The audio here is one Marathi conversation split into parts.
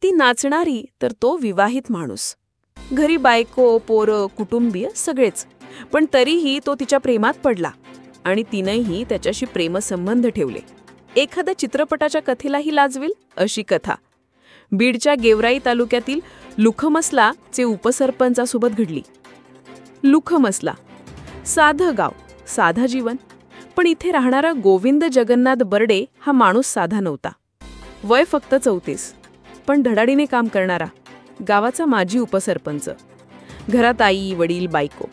ती नाचणारी तर तो विवाहित माणूस. घरी बायको, पोरं, कुटुंबीय सगळेच. पण तरीही तो तिच्या प्रेमात पडला आणि तिनंही त्याच्याशी प्रेमसंबंध ठेवले. एखाद्या चित्रपटाच्या कथेलाही लाजवेल अशी कथा बीडच्या गेवराई तालुक्यातील लुखमसला चे उपसरपंचासोबत घडली. लुखमसला साधं गाव, साधा जीवन. पण इथे राहणारा गोविंद जगन्नाथ बर्डे हा माणूस साधा नव्हता. वय फक्त 34, पण धडाडीने काम करणारा. गावाचा माजी उपसरपंच. घरात आई, वडील, बायको.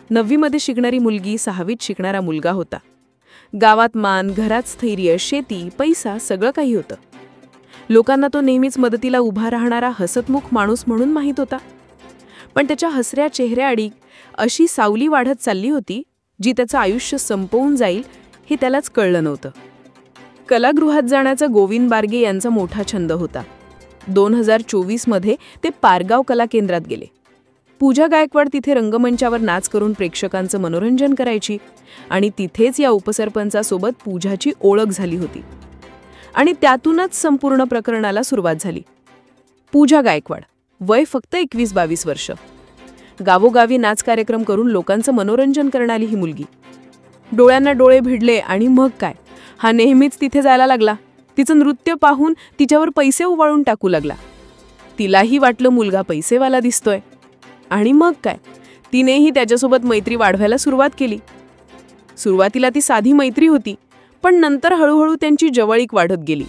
9वीमध्ये शिकणारी मुलगी, 6वीत शिकणारा मुलगा होता. गावात मान, घरात स्थैर्य, शेती, पैसा सगळं काही होतं. लोकांना तो नेहमीच मदतीला उभा राहणारा हसतमुख माणूस म्हणून माहीत होता. पण त्याच्या हसऱ्या चेहऱ्याआडी अशी सावली वाढत चालली होती जी त्याचं आयुष्य संपवून जाईल हे त्यालाच कळलं नव्हतं. कलागृहात जाण्याचा गोविंद बारगे यांचा मोठा छंद होता. 2024मध्ये ते पारगाव कला केंद्रात गेले. पूजा गायकवाड तिथे रंगमंचावर नाच करून प्रेक्षकांचं मनोरंजन करायची आणि तिथेच या उपसरपंचासोबत पूजाची ओळख झाली होती. आणि त्यातूनच संपूर्ण प्रकरणाला सुरुवात झाली. पूजा गायकवाड, वय फक्त 21-22 वर्ष. गावोगावी नाच कार्यक्रम करून लोकांचं मनोरंजन करणारी ही मुलगी. डोळ्यांना डोळे भिडले आणि मग काय, हा नेहमीच तिथे जायला लागला. तिचं नृत्य पाहून तिच्यावर पैसे उवाळून टाकू लागला. तिलाही वाटलं मुलगा पैसेवाला दिसतोय. आणि मग काय, तिनेही त्याच्यासोबत मैत्री वाढवायला सुरुवात केली. सुरुवातीला ती साधी मैत्री होती, पण नंतर हळूहळू त्यांची जवळीक वाढत गेली.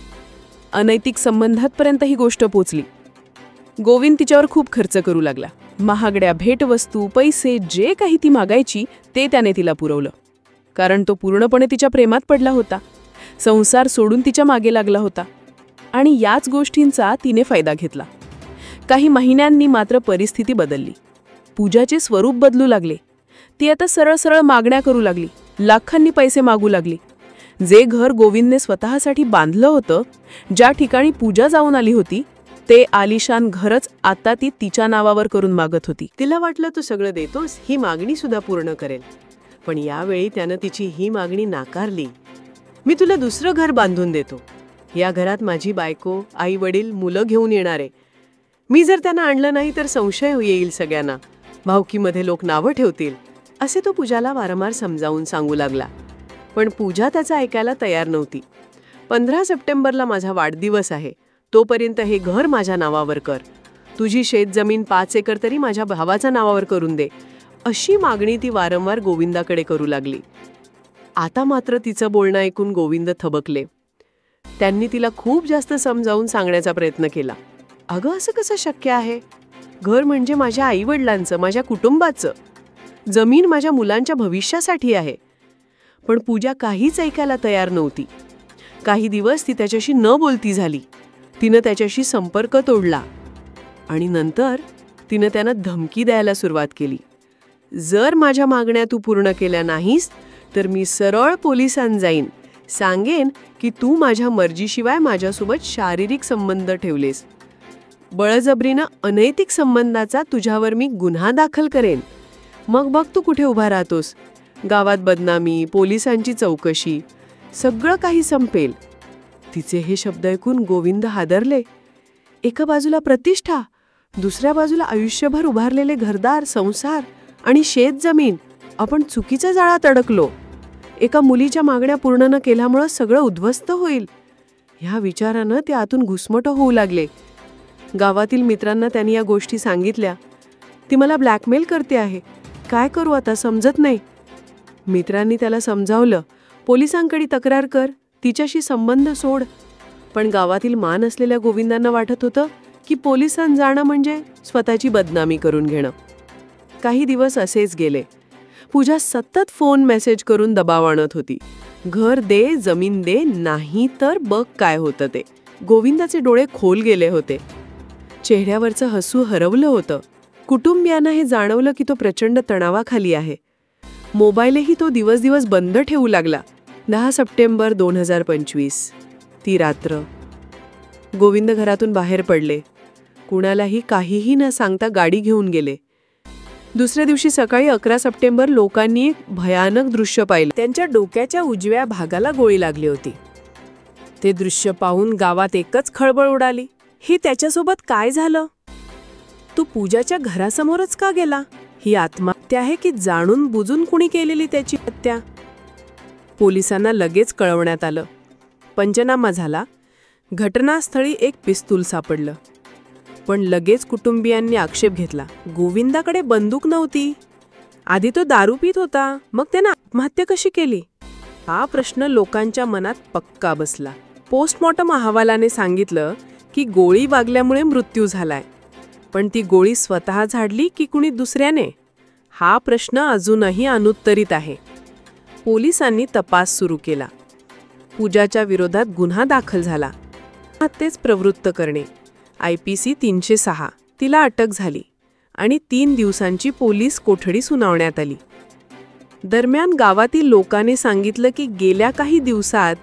अनैतिक संबंधांपर्यंत ही गोष्ट पोचली. गोविंद तिच्यावर खूप खर्च करू लागला. महागड्या भेटवस्तू, पैसे, जे काही ती मागायची ते त्याने तिला पुरवलं. कारण तो पूर्णपणे तिच्या प्रेमात पडला होता. संसार सोडून तिच्या मागे लागला होता. आणि याच गोष्टींचा तिने फायदा घेतला. काही महिन्यांनी मात्र परिस्थिती बदलली. पूजाचे स्वरूप बदलू लागले. ती आता सरळ सरळ मागण्या करू लागली. लाखांनी पैसे मागू लागली. जे घर गोविंदने स्वतःसाठी बांधलं होतं, ज्या ठिकाणी पूजा जाऊन आली होती, ते आलिशान घरच आता ती तिच्या नावावर करून मागत होती. तिला वाटलं तू सगळं देतोस, ही मागणी सुद्धा पूर्ण करेल. पण यावेळी त्यानं तिची ही मागणी नाकारली. मी तुला दुसरं घर बांधून देतो. या घरात माझी बायको, आई वडील, मुलं घेऊन येणार आहे. मी जर त्यांना आणलं नाही तर संशय येईल सगळ्यांना. भावकीमध्ये लोक नावं ठेवतील, असे तो पूजाला वारंवार समजावून सांगू लागला. पण पूजा त्याचं ऐकायला तयार नव्हती. 15 सप्टेंबरला माझा वाढदिवस आहे, तोपर्यंत हे घर माझ्या नावावर कर. तुझी शेतजमीन 5 एकर तरी माझ्या भावाच्या नावावर करून दे, अशी मागणी ती वारंवार गोविंदाकडे करू लागली. आता मात्र तिचं बोलणं ऐकून गोविंद थबकले. त्यांनी तिला खूप जास्त समजावून सांगण्याचा प्रयत्न केला. अगं, असं कसं शक्य आहे? घर म्हणजे माझ्या आईवडिलांचं, माझ्या कुटुंबाचं. जमीन माझ्या मुलांच्या भविष्यासाठी आहे. पण पूजा काहीच ऐकायला तयार नव्हती. काही दिवस ती त्याच्याशी न बोलती झाली. तिनं त्याच्याशी संपर्क तोडला आणि नंतर तिनं त्यांना धमकी द्यायला सुरुवात केली. जर माझ्या मागण्या तू पूर्ण केल्या नाहीस तर मी सरळ पोलिसांत जाईन. सांगेन की तू माझ्या मर्जीशिवाय माझ्यासोबत शारीरिक संबंध ठेवलेस. बळजबरीनं अनैतिक संबंधाचा तुझ्यावर मी गुन्हा दाखल करेन. मग बघ तू कुठे उभा राहतोस. गावात बदनामी, पोलिसांची चौकशी, सगळं काही संपेल. तिचे हे शब्द ऐकून गोविंद हादरले. एका बाजूला प्रतिष्ठा, दुसऱ्या बाजूला आयुष्यभर उभारलेले घरदार, संसार आणि शेतजमीन. आपण चुकीच्या जाळ्यात अडकलो. एका मुलीच्या मागण्या पूर्ण न केल्यामुळं सगळं उद्ध्वस्त होईल. ह्या विचारानं ते आतून घुसमटं होऊ लागले. गावातील मित्रांना त्यांनी या गोष्टी सांगितल्या. ती मला ब्लॅकमेल करते आहे, काय करू आता समजत नाही. मित्रांनी त्याला समजावलं, पोलिसांकडे तक्रार कर, तिच्याशी संबंध सोड. पण गावातील मान असलेल्या गोविंदांना वाटत होतं की पोलिसांत जाणं म्हणजे स्वतःची बदनामी करून घेणं. काही दिवस असेच गेले. पूजा सतत फोन मेसेज करून दबाव आणत होती. घर दे, जमीन दे, नाही तर बघ काय होतं ते. गोविंदाचे डोळे खोल गेले होते. चेहऱ्यावरचं हसू हरवलं होतं. कुटुंबियांना हे जाणवलं की तो प्रचंड तणावाखाली आहे. मोबाईलही तो दिवस दिवस बंद ठेवू लागला. 10 सप्टेंबर 2025 ती रात्र. गोविंद घरातून बाहेर पडले. कुणालाही काहीही न सांगता गाडी घेऊन गेले. दुसऱ्या दिवशी सकाळी 11 सप्टेंबर लोकांनी एक भयानक दृश्य पाहिलं. त्यांच्या डोक्याच्या उजव्या भागाला गोळी लागली होती. ते दृश्य पाहून गावात एकच खळबळ उडाली. हे त्याच्यासोबत काय झालं? तो पूजाच्या घरासमोरच का गेला? ही आत्महत्या आहे की जाणून बुजून कुणी केलेली त्याची हत्या? पोलिसांना लगेच कळवण्यात आलं. पंचनामा झाला. घटनास्थळी एक पिस्तूल सापडलं. पण लगेच कुटुंबियांनी आक्षेप घेतला. गोविंदाकडे बंदूक नव्हती. आधी तो दारू पीत होता, मग त्यानं आत्महत्या कशी केली? हा प्रश्न लोकांच्या मनात पक्का बसला. पोस्टमॉर्टम अहवालाने सांगितलं की गोळी वागल्यामुळे मृत्यू झालाय. पण ती गोळी स्वतः झाडली की कुणी दुसऱ्याने? हा प्रश्न अजूनही अनुत्तरित आहे. पोलिसांनी तपास सुरू केला. पूजाच्या विरोधात गुन्हा दाखल झाला. हत्येस प्रवृत्त करणे, IPC 306. तिला अटक झाली आणि 3 दिवसांची पोलीस कोठडी सुनावण्यात आली. दरम्यान गावातील लोकांनी सांगितलं की गेल्या काही दिवसात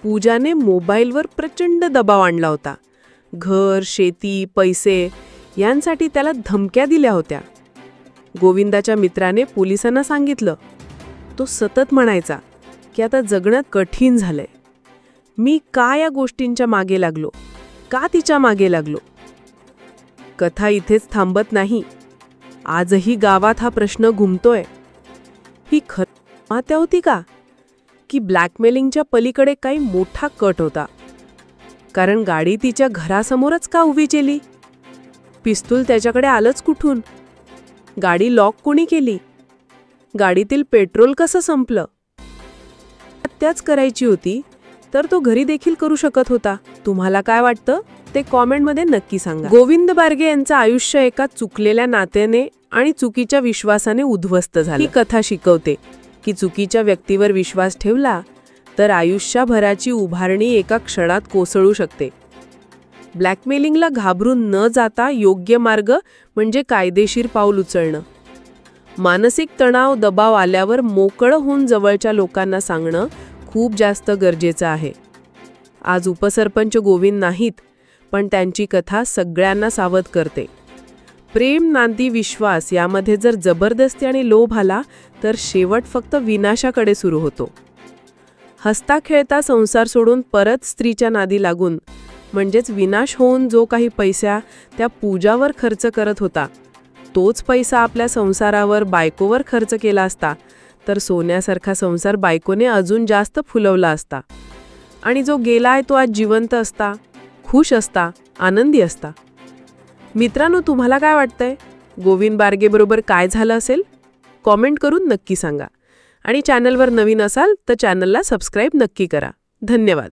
पूजाने मोबाईलवर प्रचंड दबाव आणला होता. घर, शेती, पैसे यांसाठी त्याला धमक्या दिल्या होत्या. गोविंदाच्या मित्राने पोलिसांना सांगितलं. तो सतत म्हणायचा की आता जगणं कठीण झालंय. मी का या गोष्टींच्या मागे लागलो? का तिच्या मागे लागलो? कथा इथेच थांबत नाही. आजही गावात हा प्रश्न घुमतोय. ही खरी आत्महत्या होती का? की ब्लॅकमेलिंगच्या पलीकडे काही मोठा कट होता? कारण गाडी तिच्या घरासमोरच का उभी केली? पिस्तूल त्याच्याकडे आलंच कुठून? गाडी लॉक कोणी केली? गाडीतील पेट्रोल कसं संपलं? हत्याच करायची होती तर तो घरी देखील करू शकत होता. तुम्हाला काय वाटतं ते कॉमेंटमध्ये नक्की सांगा. गोविंद बारगे यांचं आयुष्य एका चुकलेल्या नात्याने आणि चुकीच्या विश्वासाने उद्ध्वस्त झालं. ही कथा शिकवते की चुकीच्या व्यक्तीवर विश्वास ठेवला तर आयुष्यभराची उभारणी एका क्षणात कोसळू शकते. ब्लॅकमेलिंगला घाबरून न जाता योग्य मार्ग म्हणजे कायदेशीर पाऊल उचलणं. मानसिक तणाव, दबाव आल्यावर मोकळं होऊन जवळच्या लोकांना सांगणं खूप जास्त गरजेचं आहे. आज उपसरपंच गोविंद नाहीत, पण त्यांची कथा सगळ्यांना सावध करते. प्रेम, नांदी, विश्वास यामध्ये जर जबरदस्ती आणि लोभ आला तर शेवट फक्त विनाशाकडे सुरू होतो. हसता खेळता संसार सोडून परत स्त्रीच्या नादी लागून म्हणजेच विनाश होऊन जो काही पैसा त्या पूजावर खर्च करत होता तोच पैसा आपल्या संसारावर, बायकोवर खर्च केला असता तर सोन्यासारखा संसार बायकोने अजून जास्त फुलवला असता. आणि जो गेलाय तो आज जिवंत असता, खुश असता, आनंदी असता. मित्रांनो, तुम्हाला काय वाटतंय? गोविंद बारगेबरोबर काय झालं असेल? कॉमेंट करून नक्की सांगा. आणि चॅनलवर नवीन असाल तर चॅनलला सबस्क्राईब नक्की करा. धन्यवाद.